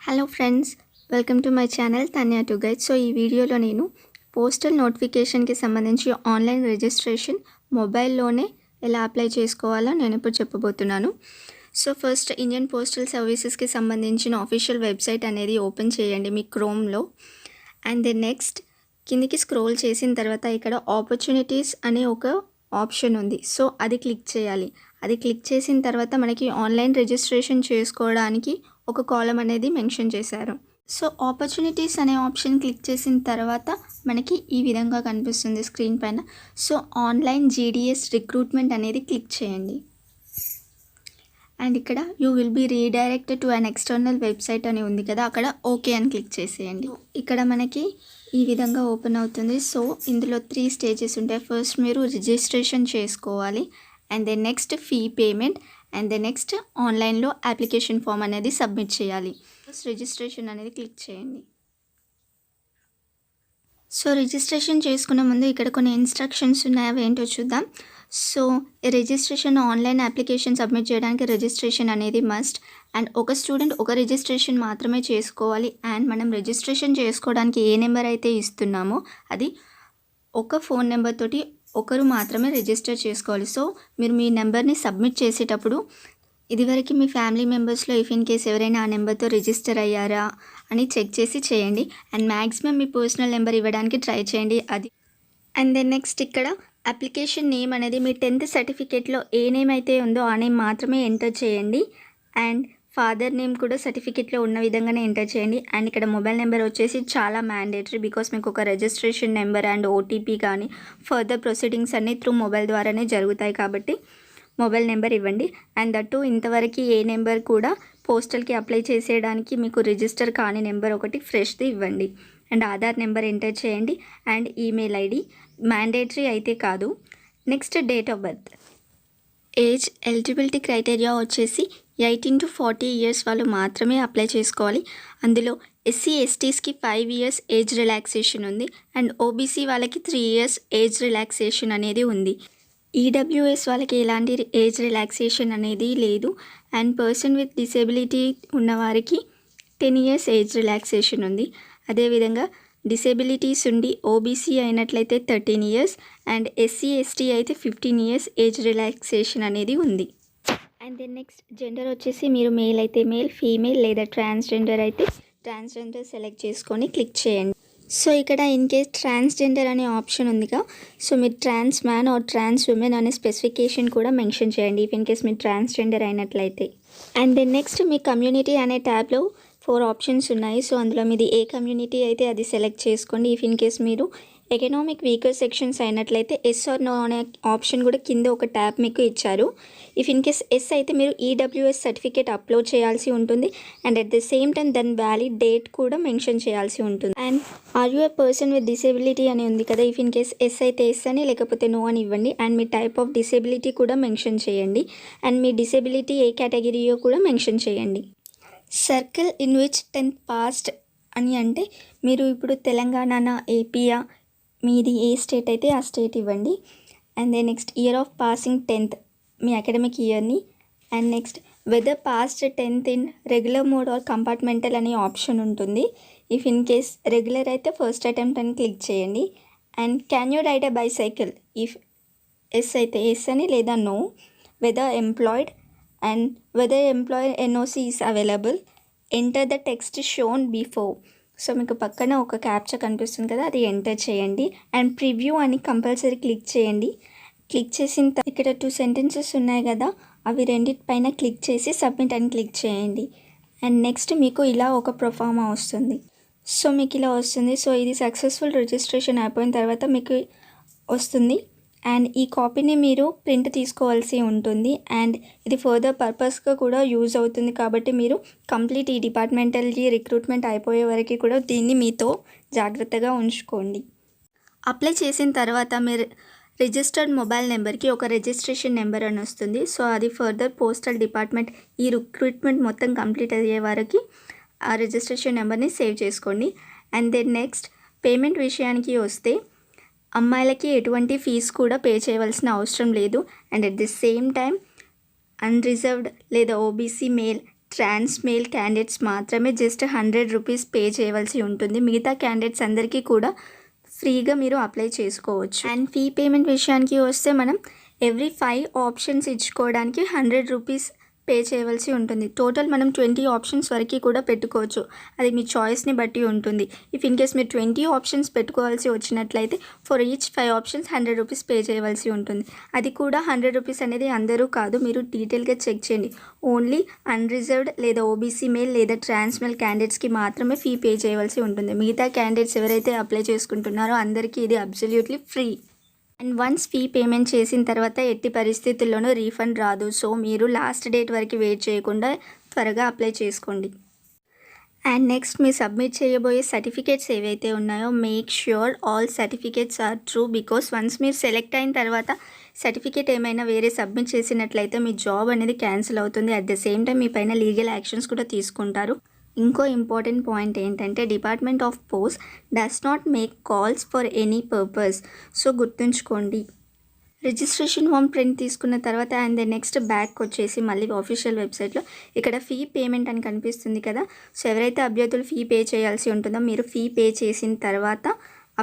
Hello friends, welcome to my channel Tanya to guide. So ఈ వీడియోలో నేను పోస్టల్ నోటిఫికేషన్కి సంబంధించి ఆన్లైన్ రిజిస్ట్రేషన్ మొబైల్లోనే ఎలా అప్లై చేసుకోవాలో నేను ఇప్పుడు చెప్పబోతున్నాను. సో ఫస్ట్ ఇండియన్ పోస్టల్ సర్వీసెస్కి సంబంధించిన ఆఫీషియల్ వెబ్సైట్ అనేది ఓపెన్ చేయండి మీ క్రోమ్లో. అండ్ దెన్ నెక్స్ట్ కిందికి స్క్రోల్ చేసిన తర్వాత ఇక్కడ ఆపర్చునిటీస్ అనే ఒక ఆప్షన్ ఉంది. సో అది క్లిక్ చేయాలి. అది క్లిక్ చేసిన తర్వాత మనకి ఆన్లైన్ రిజిస్ట్రేషన్ చేసుకోవడానికి ఒక కాలం అనేది మెన్షన్ చేశారు. సో ఆపర్చునిటీస్ అనే ఆప్షన్ క్లిక్ చేసిన తర్వాత మనకి ఈ విధంగా కనిపిస్తుంది స్క్రీన్ పైన. సో ఆన్లైన్ జీడిఎస్ రిక్రూట్మెంట్ అనేది క్లిక్ చేయండి. అండ్ ఇక్కడ you will be redirected to an external website అని ఉంది కదా, అక్కడ ఓకే అని క్లిక్ చేసేయండి. ఇక్కడ మనకి ఈ విధంగా ఓపెన్ అవుతుంది. సో ఇందులో 3 స్టేజెస్ ఉంటాయి. ఫస్ట్ మీరు రిజిస్ట్రేషన్ చేసుకోవాలి, and then next fee payment, and then next ఆన్లైన్లో అప్లికేషన్ ఫామ్ అనేది సబ్మిట్ చేయాలి. ఫస్ట్ రిజిస్ట్రేషన్ అనేది క్లిక్ చేయండి. సో రిజిస్ట్రేషన్ చేసుకునే ముందు ఇక్కడ కొన్ని ఇన్స్ట్రక్షన్స్ ఉన్నాయి, అవి ఏంటో చూద్దాం. So registration online application submit చేయడానికి రిజిస్ట్రేషన్ అనేది మస్ట్. అండ్ ఒక స్టూడెంట్ ఒక రిజిస్ట్రేషన్ మాత్రమే చేసుకోవాలి. అండ్ మనం రిజిస్ట్రేషన్ చేసుకోవడానికి ఏ నెంబర్ అయితే ఇస్తున్నామో అది ఒక ఫోన్ నెంబర్ తోటి ఒకరు మాత్రమే రిజిస్టర్ చేసుకోవాలి. సో మీరు మీ నెంబర్ని సబ్మిట్ చేసేటప్పుడు ఇదివరకు మీ ఫ్యామిలీ మెంబర్స్లో ఇఫ్ ఇన్ కేస్ ఎవరైనా ఆ నెంబర్తో రిజిస్టర్ అయ్యారా అని చెక్ చేసి చేయండి. And maximum me personal number ఇవ్వడానికి ట్రై చేయండి అది. అండ్ దెన్ నెక్స్ట్ ఇక్కడ అప్లికేషన్ నేమ్ అనేది మీ 10th సర్టిఫికేట్లో ఏ నేమ్ అయితే ఉందో ఆ నేమ్ మాత్రమే ఎంటర్ చేయండి. అండ్ ఫాదర్ నేమ్ కూడా సర్టిఫికేట్లో ఉన్న విధంగానే ఎంటర్ చేయండి. అండ్ ఇక్కడ మొబైల్ నెంబర్ వచ్చేసి చాలా మ్యాండేటరీ, బికాస్ మీకు ఒక రిజిస్ట్రేషన్ నెంబర్ అండ్ ఓటీపీ కానీ ఫర్దర్ ప్రొసీడింగ్స్ అన్నీ త్రూ మొబైల్ ద్వారానే జరుగుతాయి కాబట్టి మొబైల్ నెంబర్ ఇవ్వండి. అండ్ దట్టు ఇంతవరకు ఏ నెంబర్ కూడా పోస్టల్కి అప్లై చేసేయడానికి మీకు రిజిస్టర్ కాని నెంబర్ ఒకటి ఫ్రెష్ది ఇవ్వండి. అండ్ ఆధార్ నెంబర్ ఎంటర్ చేయండి. అండ్ ఈమెయిల్ ఐడి మ్యాండేటరీ అయితే కాదు. Next date of birth. Age eligibility criteria వచ్చేసి 18 to 40 ఇయర్స్ వాళ్ళు మాత్రమే అప్లై చేసుకోవాలి. అందులో ఎస్సీ ఎస్టీస్కి 5 ఇయర్స్ ఏజ్ రిలాక్సేషన్ ఉంది. అండ్ ఓబీసీ వాళ్ళకి 3 ఇయర్స్ ఏజ్ రిలాక్సేషన్ అనేది ఉంది. ఈడబ్ల్యూఎస్ వాళ్ళకి ఎలాంటి ఏజ్ రిలాక్సేషన్ అనేది లేదు. అండ్ పర్సన్ విత్ డిసేబిలిటీ ఉన్నవారికి 10 ఇయర్స్ ఏజ్ రిలాక్సేషన్ ఉంది. అదేవిధంగా డిసేబిలిటీస్ ఉండి ఓబీసీ అయినట్లయితే 13 ఇయర్స్ అండ్ ఎస్సీ ఎస్టీ అయితే 15 ఇయర్స్ ఏజ్ రిలాక్సేషన్ అనేది ఉంది. అండ్ దెన్ నెక్స్ట్ జెండర్ వచ్చేసి మీరు మేల్ అయితే మేల్, ఫీమేల్ లేదా ట్రాన్స్జెండర్ అయితే ట్రాన్స్జెండర్ సెలెక్ట్ చేసుకొని క్లిక్ చేయండి. సో ఇక్కడ ఇన్ కేస్ ట్రాన్స్జెండర్ అనే ఆప్షన్ ఉందిగా, సో మీరు trans man or trans woman అనే స్పెసిఫికేషన్ కూడా మెన్షన్ చేయండి ఇఫ్ ఇన్ కేస్ మీరు ట్రాన్స్జెండర్ అయినట్లయితే. అండ్ దెన్ నెక్స్ట్ మీ కమ్యూనిటీ అనే ట్యాబ్లో 4 ఆప్షన్స్ ఉన్నాయి. సో అందులో మీది ఏ కమ్యూనిటీ అయితే అది సెలెక్ట్ చేసుకోండి. ఇఫ్ ఇన్ కేస్ మీరు ఎకనామిక్ వీకర్ సెక్షన్స్ అయినట్లయితే ఎస్ ఆర్ నో అనే ఆప్షన్ కూడా కింద ఒక ట్యాబ్ మీకు ఇచ్చారు. ఇఫ్ ఇన్ కేస్ ఎస్ అయితే మీరు ఈడబ్ల్యూఎస్ సర్టిఫికేట్ అప్లోడ్ చేయాల్సి ఉంటుంది. And at the same time దాని వ్యాలిడ్ డేట్ కూడా మెన్షన్ చేయాల్సి ఉంటుంది. And are you a person with disability అని ఉంది కదా, ఇఫ్ ఇన్ కేస్ ఎస్ అయితే ఎస్ అని, లేకపోతే నో అని ఇవ్వండి. అండ్ మీ టైప్ ఆఫ్ డిసేబిలిటీ కూడా మెన్షన్ చేయండి. అండ్ మీ డిసేబిలిటీ ఏ కేటగిరీయో కూడా మెన్షన్ చేయండి. Circle in which 10th passed అని అంటే మీరు ఇప్పుడు తెలంగాణ, ఏపీయా, మీది ఏ స్టేట్ అయితే ఆ స్టేట్ ఇవ్వండి. And then next year of passing 10th మీ అకాడమిక్ ఇయర్ని. And next whether passed 10th in regular mode or compartmental అనే ఆప్షన్ ఉంటుంది. ఇఫ్ ఇన్ కేస్ రెగ్యులర్ అయితే ఫస్ట్ అటెంప్ట్ అని క్లిక్ చేయండి. And can you ride a bicycle, if yes అయితే yes అని, లేదా no. Whether employed and whether employer NOC is available. Enter the text shown before. So మీకు పక్కన ఒక captcha కనిపిస్తుంది కదా, అది ఎంటర్ చేయండి. అండ్ ప్రివ్యూ అని కంపల్సరీ క్లిక్ చేయండి. క్లిక్ చేసిన ఇక్కడ 2 సెంటెన్సెస్ ఉన్నాయి కదా, అవి రెండిటిపైన క్లిక్ చేసి సబ్మిట్ అని క్లిక్ చేయండి. అండ్ నెక్స్ట్ మీకు ఇలా ఒక ప్రొఫార్మా వస్తుంది. సో మీకు ఇలా వస్తుంది. సో ఇది సక్సెస్ఫుల్ రిజిస్ట్రేషన్ అయిపోయిన తర్వాత మీకు వస్తుంది. అండ్ ఈ కాపీని మీరు ప్రింట్ తీసుకోవాల్సి ఉంటుంది. అండ్ ఇది ఫర్దర్ పర్పస్గా కూడా యూజ్ అవుతుంది కాబట్టి మీరు కంప్లీట్ ఈ డిపార్ట్మెంటల్కి రిక్రూట్మెంట్ అయిపోయే వరకు కూడా దీన్ని మీతో జాగ్రత్తగా ఉంచుకోండి. అప్లై చేసిన తర్వాత మీరు రిజిస్టర్డ్ మొబైల్ నెంబర్కి ఒక రిజిస్ట్రేషన్ నెంబర్ అని వస్తుంది. సో అది ఫర్దర్ పోస్టల్ డిపార్ట్మెంట్ ఈ రిక్రూట్మెంట్ మొత్తం కంప్లీట్ అయ్యే వరకు ఆ రిజిస్ట్రేషన్ నెంబర్ని సేవ్ చేసుకోండి. అండ్ దెన్ నెక్స్ట్ పేమెంట్ విషయానికి వస్తే అమ్మాయిలకి ఎటువంటి ఫీజు కూడా పే చేయవలసిన అవసరం లేదు. And at the same time unreserved లేదా ఓబీసీ మేల్ ట్రాన్స్ మేల్ క్యాండిడేట్స్ మాత్రమే జస్ట్ 100 రూపీస్ పే చేయవలసి ఉంటుంది. మిగతా క్యాండిడేట్స్ అందరికీ కూడా ఫ్రీగా మీరు అప్లై చేసుకోవచ్చు. అండ్ ఫీ పేమెంట్ విషయానికి వస్తే మనం ఎవ్రీ 5 ఆప్షన్స్ ఇచ్చుకోవడానికి 100 రూపీస్ పే చేయవలసి ఉంటుంది. టోటల్ మనం 20 ఆప్షన్స్ వరకు కూడా పెట్టుకోవచ్చు. అది మీ చాయిస్ని బట్టి ఉంటుంది. ఇఫ్ ఇన్ కేస్ మీరు 20 ఆప్షన్స్ పెట్టుకోవాల్సి వచ్చినట్లయితే for each 5 options 100 rupees pay చేయవలసి ఉంటుంది. అది కూడా 100 రూపీస్ అనేది అందరూ కాదు, మీరు డీటెయిల్గా చెక్ చేయండి. ఓన్లీ అన్రిజర్వ్డ్ లేదా ఓబీసీ మేల్ లేదా ట్రాన్స్ మేల్ క్యాండిడేట్స్కి మాత్రమే ఫీ పే చేయవలసి ఉంటుంది. మిగతా క్యాండిడేట్స్ ఎవరైతే అప్లై చేసుకుంటున్నారో అందరికీ ఇది absolutely free. And once fee payment చేసిన తర్వాత ఎట్టి పరిస్థితుల్లోనూ రీఫండ్ రాదు. సో మీరు లాస్ట్ డేట్ వరకు వెయిట్ చేయకుండా త్వరగా అప్లై చేసుకోండి. అండ్ నెక్స్ట్ మీరు సబ్మిట్ చేయబోయే సర్టిఫికేట్స్ ఏవైతే ఉన్నాయో make sure all certificates are true. Because once మీరు సెలెక్ట్ అయిన తర్వాత సర్టిఫికేట్ ఏమైనా వేరే సబ్మిట్ చేసినట్లయితే మీ జాబ్ అనేది క్యాన్సిల్ అవుతుంది. అట్ ద సేమ్ టైం మీ పైన లీగల్ యాక్షన్స్ కూడా తీసుకుంటారు. ఇంకో ఇంపార్టెంట్ పాయింట్ ఏంటంటే department of post does not make calls for any purpose. So గుర్తుంచుకోండి. రిజిస్ట్రేషన్ ఫామ్ ప్రింట్ తీసుకున్న తర్వాత అండ్ నెక్స్ట్ బ్యాక్ వచ్చేసి మళ్ళీ ఆఫీషియల్ వెబ్సైట్లో ఇక్కడ ఫీ పేమెంట్ అని కనిపిస్తుంది కదా. సో ఎవరైతే అభ్యర్థులు ఫీ పే చేయాల్సి ఉంటుందో మీరు ఫీ పే చేసిన తర్వాత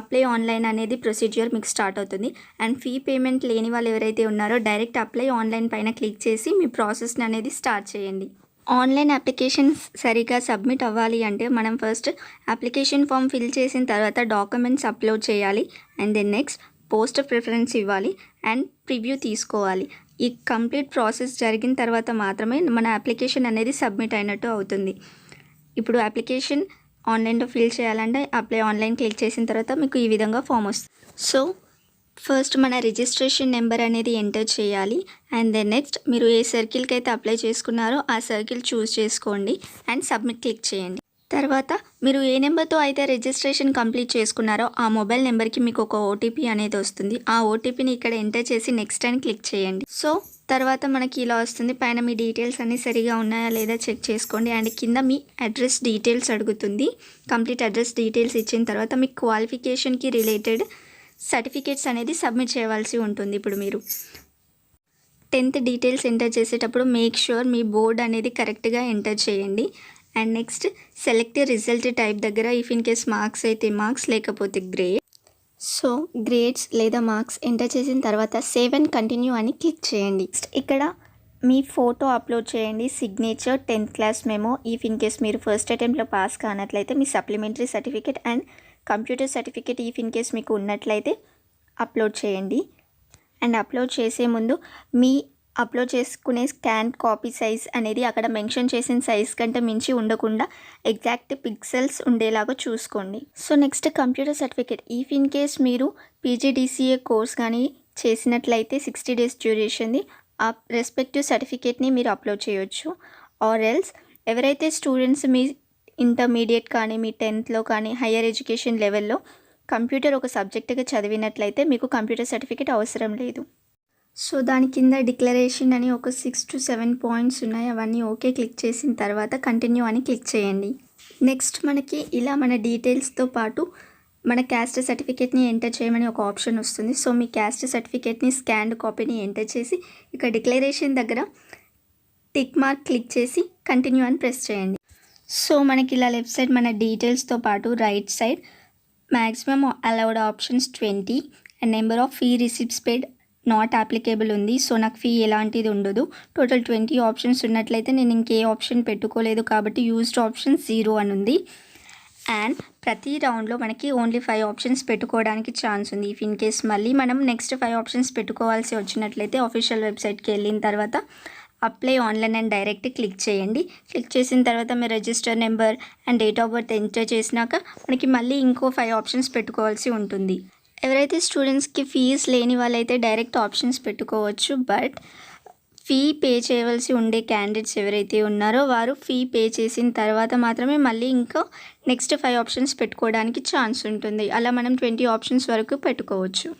అప్లై ఆన్లైన్ అనేది ప్రొసీజర్ మీకు స్టార్ట్ అవుతుంది. అండ్ ఫీ పేమెంట్ లేని వాళ్ళు ఎవరైతే ఉన్నారో డైరెక్ట్ అప్లై ఆన్లైన్ పైన క్లిక్ చేసి మీ ప్రాసెస్ని అనేది స్టార్ట్ చేయండి. ఆన్లైన్ అప్లికేషన్ సరిగా సబ్మిట్ అవ్వాలి అంటే మనం ఫస్ట్ అప్లికేషన్ ఫామ్ ఫిల్ చేసిన తర్వాత డాక్యుమెంట్స్ అప్లోడ్ చేయాలి. And then next post preference ఇవ్వాలి అండ్ ప్రివ్యూ తీసుకోవాలి. ఈ కంప్లీట్ ప్రాసెస్ జరిగిన తర్వాత మాత్రమే మన అప్లికేషన్ అనేది సబ్మిట్ అయినట్టు అవుతుంది. ఇప్పుడు అప్లికేషన్ ఆన్లైన్లో ఫిల్ చేయాలంటే అప్లై ఆన్లైన్ క్లిక్ చేసిన తర్వాత మీకు ఈ విధంగా ఫామ్ వస్తుంది. సో ఫస్ట్ మన రిజిస్ట్రేషన్ నెంబర్ అనేది ఎంటర్ చేయాలి. అండ్ దెన్ నెక్స్ట్ మీరు ఏ సర్కిల్కి అయితే అప్లై చేసుకున్నారో ఆ సర్కిల్ చూస్ చేసుకోండి అండ్ సబ్మిట్ క్లిక్ చేయండి. తర్వాత మీరు ఏ నెంబర్తో అయితే రిజిస్ట్రేషన్ కంప్లీట్ చేసుకున్నారో ఆ మొబైల్ నెంబర్కి మీకు ఒక ఓటీపీ అనేది వస్తుంది. ఆ ఓటీపీని ఇక్కడ ఎంటర్ చేసి నెక్స్ట్ అని క్లిక్ చేయండి. సో తర్వాత మనకి ఇలా వస్తుంది. పైన మీ డీటెయిల్స్ అన్నీ సరిగా ఉన్నాయా లేదా చెక్ చేసుకోండి. అండ్ కింద మీ అడ్రస్ డీటెయిల్స్ అడుగుతుంది. కంప్లీట్ అడ్రస్ డీటెయిల్స్ ఇచ్చిన తర్వాత మీ క్వాలిఫికేషన్కి రిలేటెడ్ సర్టిఫికేట్స్ అనేది సబ్మిట్ చేయవలసి ఉంటుంది. ఇప్పుడు మీరు 10th డీటెయిల్స్ ఎంటర్ చేసేటప్పుడు మేక్ ష్యూర్ మీ బోర్డ్ అనేది కరెక్ట్గా ఎంటర్ చేయండి. And next select result type దగ్గర ఇఫ్ ఇన్ కేస్ మార్క్స్ అయితే మార్క్స్ లేకపోతే గ్రేడ్. సో గ్రేడ్స్ లేదా మార్క్స్ ఎంటర్ చేసిన తర్వాత సేవ్ అండ్ కంటిన్యూ అని క్లిక్ చేయండి. ఇక్కడ మీ ఫోటో అప్లోడ్ చేయండి, signature, 10th class memo. If in case మీరు ఫస్ట్ అటెంప్ట్లో పాస్ కానట్లయితే మీ supplementary certificate and computer certificate if in case మీకు ఉన్నట్లయితే అప్లోడ్ చేయండి. అండ్ అప్లోడ్ చేసే ముందు మీ అప్లోడ్ చేసుకునే స్కాన్ కాపీ సైజ్ అనేది అక్కడ మెన్షన్ చేసిన సైజ్ కంటే మించి ఉండకుండా ఎగ్జాక్ట్ పిక్సెల్స్ ఉండేలాగా చూసుకోండి. So next computer certificate. If in case మీరు పీజీడీసీఏ కోర్స్ కానీ చేసినట్లయితే 60 days డ్యూరేషన్ది ఆ రెస్పెక్టివ్ సర్టిఫికేట్ని మీరు అప్లోడ్ చేయొచ్చు. ఆర్ ఎల్స్ ఎవరైతే స్టూడెంట్స్ మీ ఇంటర్మీడియట్ కానీ మీ 10thలో కానీ హయ్యర్ ఎడ్యుకేషన్ లెవెల్లో కంప్యూటర్ ఒక సబ్జెక్టుగా చదివినట్లయితే మీకు కంప్యూటర్ సర్టిఫికేట్ అవసరం లేదు. సో దాని కింద డిక్లరేషన్ అని ఒక 6 to 7 పాయింట్స్ ఉన్నాయి. అవన్నీ ఓకే క్లిక్ చేసిన తర్వాత కంటిన్యూ అని క్లిక్ చేయండి. నెక్స్ట్ మనకి ఇలా మన డీటెయిల్స్తో పాటు మన క్యాస్ట్ సర్టిఫికేట్ని ఎంటర్ చేయమని ఒక ఆప్షన్ వస్తుంది. సో మీ క్యాస్ట్ సర్టిఫికేట్ని స్కాన్డ్ కాపీని ఎంటర్ చేసి ఇక డిక్లరేషన్ దగ్గర టిక్ మార్క్ క్లిక్ చేసి కంటిన్యూ అని ప్రెస్ చేయండి. సో మనకి ఇలా లెఫ్ట్ సైడ్ మన డీటెయిల్స్తో పాటు right side maximum allowed options 20 and number of fee receipts paid not applicable ఉంది. సో నాకు ఫీ ఎలాంటిది ఉండదు. టోటల్ 20 ఆప్షన్స్ ఉన్నట్లయితే నేను ఇంకే ఆప్షన్ పెట్టుకోలేదు కాబట్టి యూజ్డ్ ఆప్షన్ 0 అని ఉంది. అండ్ ప్రతి రౌండ్లో మనకి ఓన్లీ 5 ఆప్షన్స్ పెట్టుకోవడానికి ఛాన్స్ ఉంది. ఇఫ్ ఇన్ కేస్ మళ్ళీ మనం నెక్స్ట్ 5 ఆప్షన్స్ పెట్టుకోవాల్సి వచ్చినట్లయితే ఆఫీషియల్ వెబ్సైట్కి వెళ్ళిన తర్వాత apply online and direct click చేయండి. క్లిక్ చేసిన తర్వాత మీ register number and date of birth enter చేసినాక మనకి మళ్ళీ ఇంకో 5 ఆప్షన్స్ పెట్టుకోవాల్సి ఉంటుంది. ఎవరైతే స్టూడెంట్స్కి ఫీజ్ లేని వాళ్ళైతే డైరెక్ట్ ఆప్షన్స్ పెట్టుకోవచ్చు. బట్ ఫీ పే చేయవలసి ఉండే క్యాండిడేట్స్ ఎవరైతే ఉన్నారో వారు ఫీ పే చేసిన తర్వాత మాత్రమే మళ్ళీ ఇంకా నెక్స్ట్ 5 ఆప్షన్స్ పెట్టుకోవడానికి ఛాన్స్ ఉంటుంది. అలా మనం 20 ఆప్షన్స్ వరకు పెట్టుకోవచ్చు.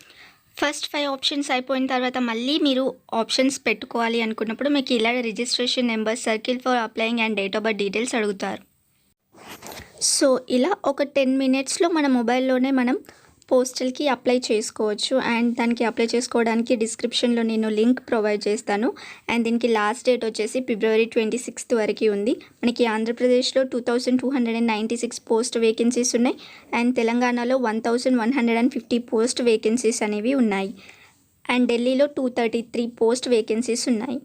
ఫస్ట్ 5 ఆప్షన్స్ అయిపోయిన తర్వాత మళ్ళీ మీరు ఆప్షన్స్ పెట్టుకోవాలి అనుకున్నప్పుడు మీకు ఇలా registration number, circle for applying and date of birth details అడుగుతారు. సో ఇలా ఒక 10 minutesలో మన మొబైల్లోనే మనం పోస్టల్‌కి అప్లై చేసుకోవచ్చు. అండ్ దానికి అప్లై చేసుకోవడానికి డిస్క్రిప్షన్‌లో నేను లింక్ ప్రొవైడ్ చేస్తాను. అండ్ దీనికి లాస్ట్ డేట్ వచ్చేసి ఫిబ్రవరి 26 వరకి ఉంది. మనకి ఆంధ్రప్రదేశ్‌లో 2296 పోస్ట్ వేకెన్సీస్ ఉన్నాయి. అండ్ తెలంగాణలో 1150 పోస్ట్ వేకెన్సీస్ అనేవి ఉన్నాయి. అండ్ ఢిల్లీలో 233 పోస్ట్ వేకెన్సీస్ ఉన్నాయి.